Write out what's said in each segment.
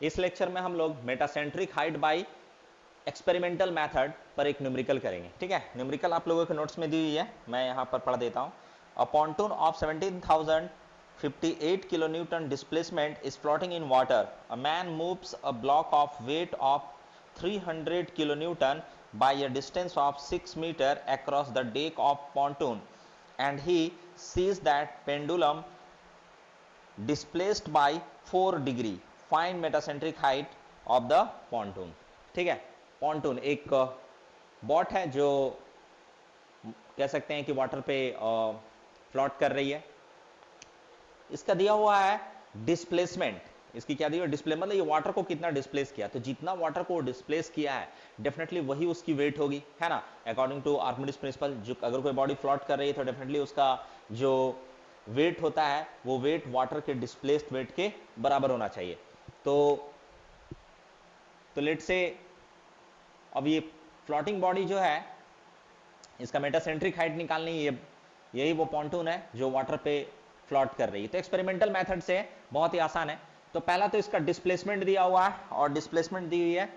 इस लेक्चर में हम लोग metacentric height bye experimental method पर एक न्यूमेरिकल करेंगे। ठीक है, न्यूमेरिकल आप लोगों के नोट्स में दी हुई है, मैं यहाँ पर पढ़ देता हूँ। A pontoon of 17,058 kilo newton displacement is floating in water. A man moves a block of weight of 300 kilo newton by a distance of 6 meter across the deck of pontoon, and he sees that pendulum displaced by 4 degree. Find metacentric height of the pontoon. ठीक है, pontoon एक bot है जो कह सकते हैं कि water पे फ्लोट कर रही है। इसका दिया हुआ है डिस्प्लेसमेंट, इसकी क्या दी हुई डिस्प्ले, मतलब ये वाटर को कितना डिस्प्लेस किया, तो जितना वाटर को डिस्प्लेस किया है डेफिनेटली वही उसकी वेट होगी, है ना, अकॉर्डिंग टू आर्किमिडीज प्रिंसिपल। जो अगर कोई बॉडी फ्लोट कर रही है तो डेफिनेटली उसका जो वेट होता है वो वेट वाटर के डिस्प्लेस्ड वेट के बराबर होना चाहिए। तो लेट से अब ये फ्लोटिंग बॉडी जो है इसका मेटासेंट्रिक हाइट निकालनी, यही वो पॉन्टून है जो वाटर पे फ्लोट कर रही है। तो एक्सपेरिमेंटल मेथड से बहुत ही आसान है। तो पहला तो इसका डिस्प्लेसमेंट दिया हुआ है और डिस्प्लेसमेंट दी हुई है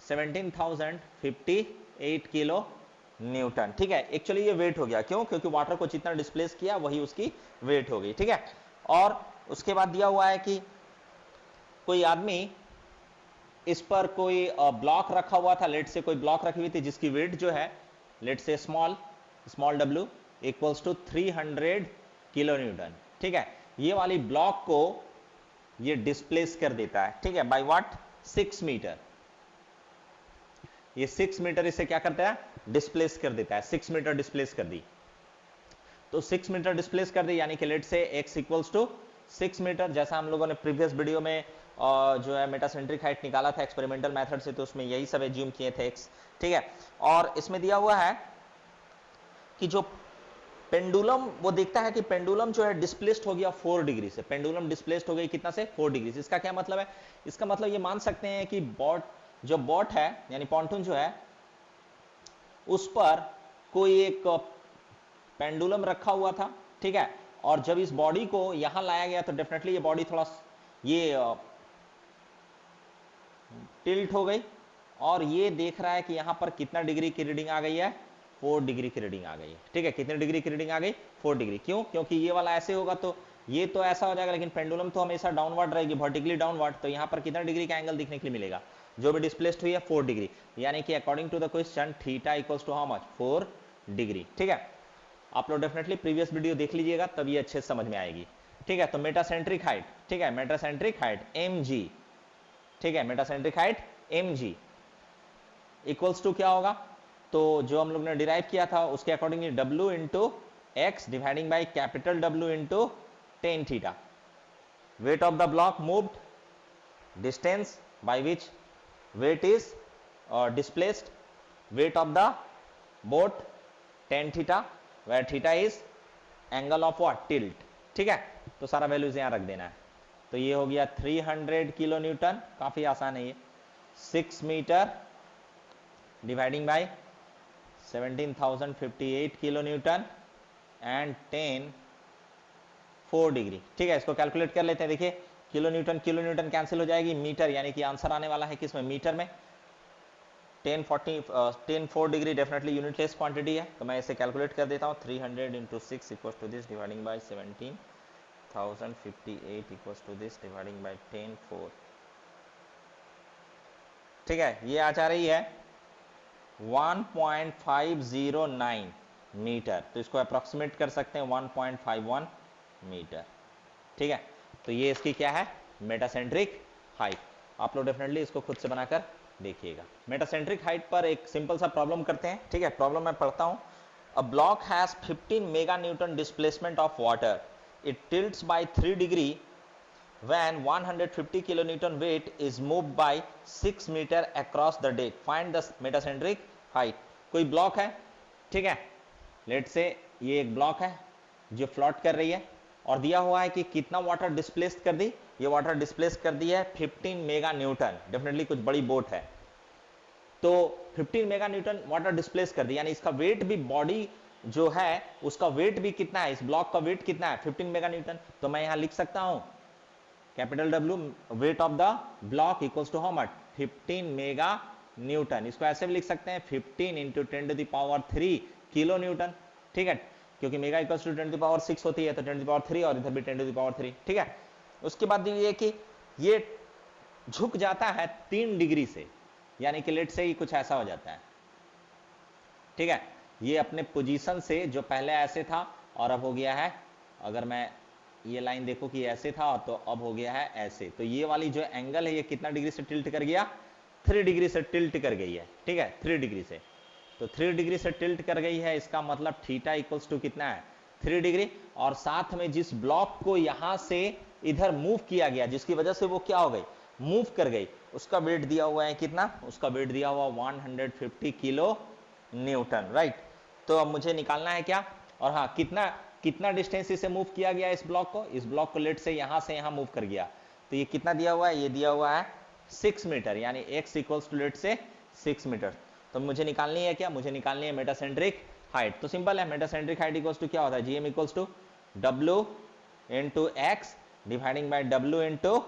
17,058 किलो न्यूटन। ठीक है, एक्चुअली ये वेट हो गया, क्यों, क्योंकि वाटर को जितना डिस्प्लेस किया वही उसकी वेट हो गई। ठीक है, और उसके बाद दिया हुआ है कि कोई आदमी इस पर कोई ब्लॉक रखा हुआ था, लेट से कोई ब्लॉक रखी हुई थी जिसकी वेट जो है लेट से small w equals to 300 kilo newton. ठीक है, ये वाली ब्लॉक को ये डिस्प्लेस कर देता है। ठीक है, बाय व्हाट, 6 मीटर। ये 6 मीटर इसे क्या करता है, डिस्प्लेस कर देता है। 6 मीटर डिस्प्लेस कर दी, तो 6 मीटर डिस्प्लेस कर दी, यानी कि लेट से x इक्वल्स टू 6 मीटर। जैसा हम लोगों ने प्रीवियस वीडियो में जो है मेटासेंट्रिक हाइट निकाला था एक्सपेरिमेंटल मेथड से, तो उसमें यही सब एज्यूम किए थे x। ठीक है, और इसमें दिया हुआ है कि जो पेंडुलम, वो देखता है कि पेंडुलम जो है डिस्प्लेस्ड हो गया 4 डिग्री से। पेंडुलम डिस्प्लेस्ड हो गई कितना से, 4 डिग्री से। इसका क्या मतलब है, इसका मतलब ये मान सकते हैं कि जो बॉट है यानी पॉन्टून जो है उस पर कोई एक पेंडुलम रखा हुआ था। ठीक है, और जब इस बॉडी को यहां लाया गया तो डेफिनेटली ये बॉडी थोड़ा ये टिल्ट हो गई, और ये देख रहा है कि यहां पर कितना डिग्री की रीडिंग आ गई है, 4 डिग्री की रीडिंग आ गई है। ठीक है, कितने डिग्री की रीडिंग आ गई, 4 डिग्री। क्यों, क्योंकि ये वाला ऐसे होगा तो ये तो ऐसा हो जाएगा, लेकिन पेंडुलम तो हमेशा डाउनवर्ड रहेगी, वर्टिकली डाउनवर्ड। तो यहां पर कितना डिग्री का एंगल दिखने के लिए मिलेगा, जो भी डिस्प्लेस्ड हुई है 4 डिग्री, यानी कि according to the question theta equals to how much, 4 degree. ठीक है, आप लोग डेफिनेटली प्रीवियस वीडियो देख लीजिएगा तब ये अच्छे समझ में आएगी। ठीक है, तो मेटासेंट्रिक हाइट, ठीक है, मेटासेंट्रिक हाइट mg, ठीक है, metacentric height mg equals to क्या होगा, तो जो हम लोग ने डिराइव किया था उसके accordingly w into x dividing by capital W into tan theta. Weight of the block moved, distance by which weight is displaced, weight of the boat tan theta, where theta is angle of what, tilt. ठीक है, तो सारा values यहां रख देना है। तो ये हो गया 300 किलो न्यूटन, काफी आसान है ये। 6 metre dividing by 17,058 kilo newton and 4 degree. ठीक है, इसको कैलकुलेट कर लेते हैं। देखिए किलो न्यूटन कैंसिल हो जाएगी, मीटर, यानी कि आंसर आने वाला है किसमें, मीटर में। 4 डिग्री डेफिनेटली यूनिटलेस क्वांटिटी है, तो मैं इसे कैलकुलेट कर देता हूँ। 300 into 6 equal to this dividing by 17,058 equal to this dividing by 4। ठीक है, ये आ जा रही है 1.509 मीटर, तो इसको अप्रोक्सीमेट कर सकते हैं 1.51 मीटर। ठीक है, तो ये इसकी क्या है, मेटासेंट्रिक हाइट। आप लोग डेफिनेटली इसको खुद से बनाकर देखिएगा। मेटासेंट्रिक हाइट पर एक सिंपल सा प्रॉब्लम करते हैं। ठीक है, प्रॉब्लम मैं पढ़ता हूं। A block has 15 mega newton displacement of water, it tilts by 3 degree when 150 kilonewton weight is moved by 6 meter across the deck. Find the metacentric height. कोई ब्लॉक है, ठीक है, लेट से ये एक ब्लॉक है जो फ्लोट कर रही है, और दिया हुआ है कि कितना वाटर डिस्प्लेस कर दी, ये वाटर डिस्प्लेस कर दी है 15 मेगा न्यूटन। डेफिनेटली कुछ बड़ी बोट है, तो 15 मेगा न्यूटन वाटर डिस्प्लेस कर दी, यानी इसका वेट भी, बॉडी जो है उसका वेट भी कितना है, इस ब्लॉक का वेट कितना है, 15 मेगा न्यूटन। तो मैं यहां लिख सकता हूं capital W weight of the block equals to how much 15 mega newton. इसको ऐसे भी लिख सकते हैं 15 इंटू 10⁻³ किलो न्यूटन, ठीक है, क्योंकि मेगा इक्वल्स टू 10⁻6 होती है तो 10⁻3 और इधर भी 10⁻3, ठीक है। उसके बाद ये कि ये झुक जाता है 3 डिग्री से, यानी कि लेट से ही कुछ ऐसा हो जाता है, ठीक है। ये अपने पोजीशन से जो पहले ऐसे था और अब हो गया है, अगर मैं ये लाइन देखो कि ऐसे था तो अब हो गया है ऐसे, तो ये वाली जो एंगल है ये कितना डिग्री से टिल्ट कर गया, 3 डिग्री से टिल्ट कर गई है, ठीक है, 3 डिग्री से। तो 3 डिग्री से टिल्ट कर गई है, इसका मतलब थीटा इक्वल्स टू कितना है 3 डिग्री। और साथ में जिस ब्लॉक को यहां से इधर मूव किया गया, जिसकी वजह से वो क्या हो गई, मूव कर गई, उसका वेट दिया हुआ है कितना, उसका वेट दिया हुआ 150 किलो न्यूटन, राइट। तो अब मुझे निकालना है क्या, और हाँ कितना डिस्टेंस इसे मूव किया गया इस ब्लॉक को, इस ब्लॉक को लेट से यहां से यहां मूव कर गया, तो ये कितना दिया हुआ है, ये दिया हुआ है 6 मीटर, यानी x इक्वल्स टू लेट से 6 मीटर। तो मुझे निकालनी है क्या, मुझे निकालनी है मेटासेंट्रिक हाइट। तो सिंपल है, मेटासेंट्रिक हाइट इक्वल्स टू क्या होता है, gm equals to w into x dividing by w into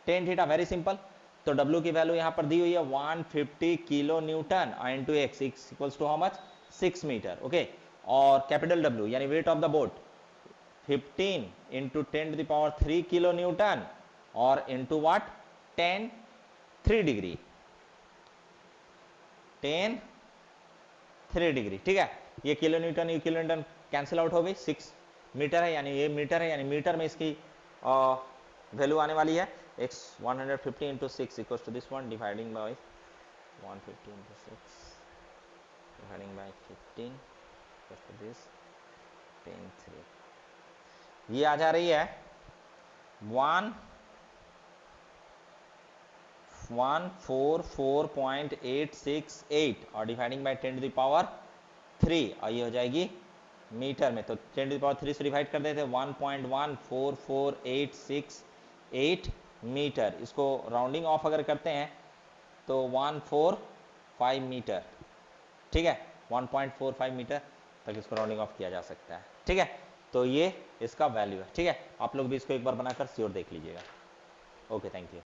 tan theta, very simple. तो w की वैल्यू यहां पर दी हुई है 150 kilo newton into x equals to how much 6 metre, okay. और कैपिटल W यानी weight of the boat 15 into 10⁻³ kilo newton और इंटू व्हाट 10 3 डिग्री 10 3 डिग्री, ठीक है। ये किलो न्यूटन कैंसिल आउट हो गई, 6 मीटर है यानी ये मीटर है, यानी मीटर में इसकी वैल्यू आने वाली है x 150 into 6 equals to this one dividing by 150 into 6 dividing by 15 equals to this 10 3। ये आ जा रही है 144.868 और डिवाइडिंग बाय 10⁻³ और ये हो जाएगी मीटर में, तो 10⁻³ से डिवाइड कर देते हैं 1.144868 मीटर। इसको राउंडिंग ऑफ अगर करते हैं तो 145 मीटर, ठीक है, 1.45 मीटर तक इसको राउंडिंग ऑफ किया जा सकता है, ठीक है। तो ये इसका वैल्यू है, ठीक है। आप लोग भी इसको एक बार बनाकर श्योर देख लीजिएगा। Okay, thank you.